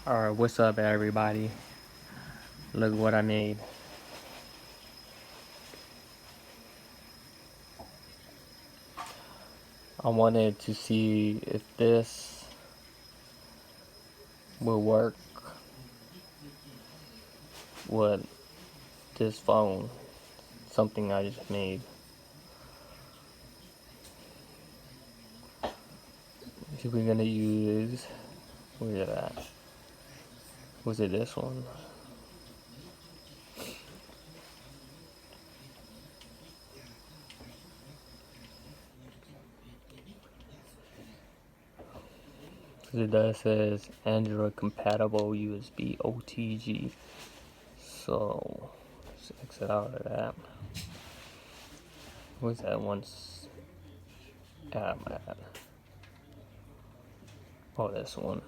Alright, what's up everybody? Look what I made. I wanted to see if this will work with this phone. Something I just made. So we're gonna use, where is it at? Was it this one? Because it does says Android compatible USB OTG. So let's exit out of that. Where's that one app at? Oh, this one.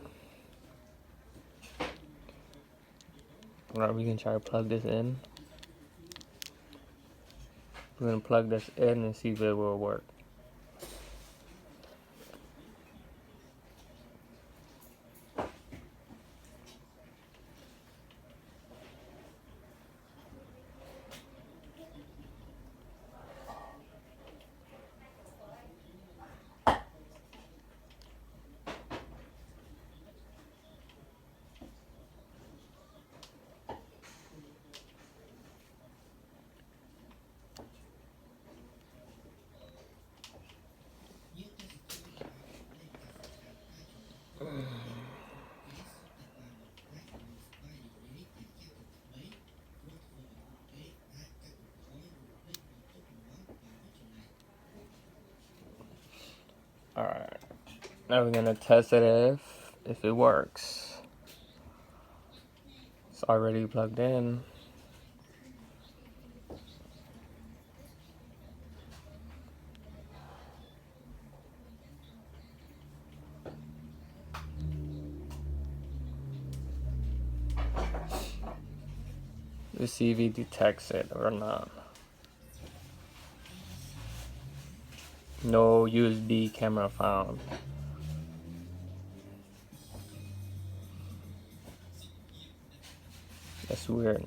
Alright, we can try to plug this in. We're gonna plug this in and see if it will work. Alright, now we're gonna test it if it works. It's already plugged in. Let's see if it detects it or not. No USB camera found. That's weird.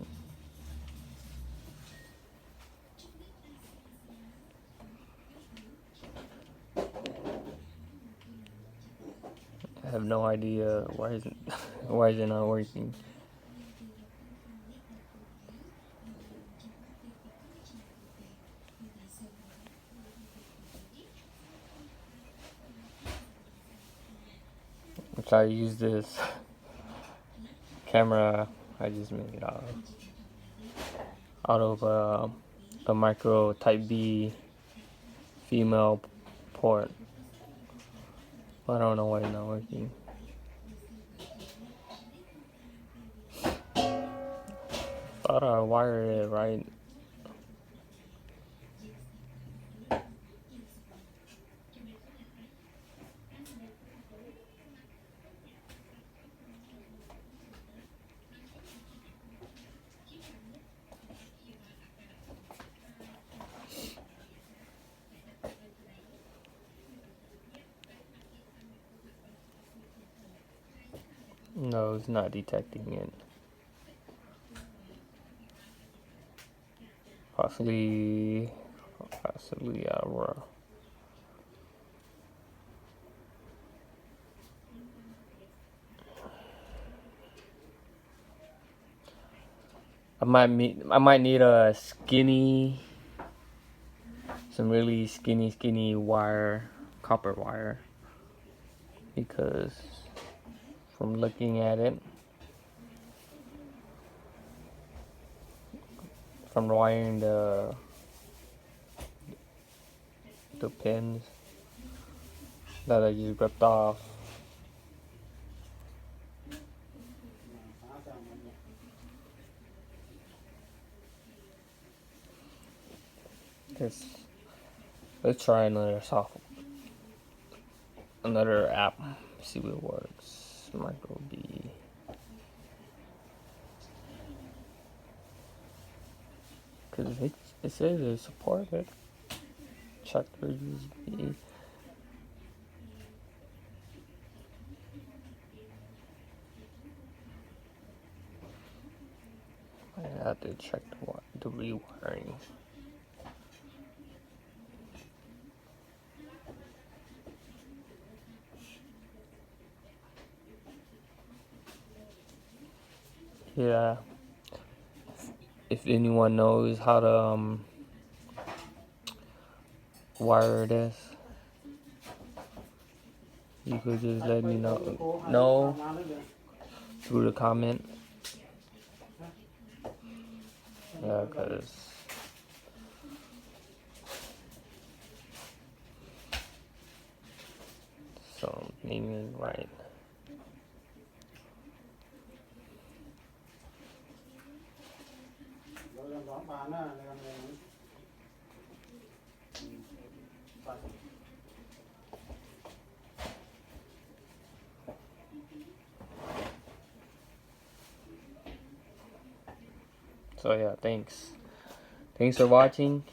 I have no idea why is it why is it not working. I'll try to use this camera I just made out of a micro type B female port. I don't know why it's not working. Thought I wired it right. No, it's not detecting it. Possibly Aurora. I might need a some really skinny wire, copper wire, because from looking at it, from wiring the pins that I just ripped off. Let's try another app, see what works. Micro B. Cause it says it's supported. Check for USB. have to check the rewiring. Yeah. If anyone knows how to wire this, you could just let me know through the comment. Yeah, cause something is right. So yeah, thanks for watching.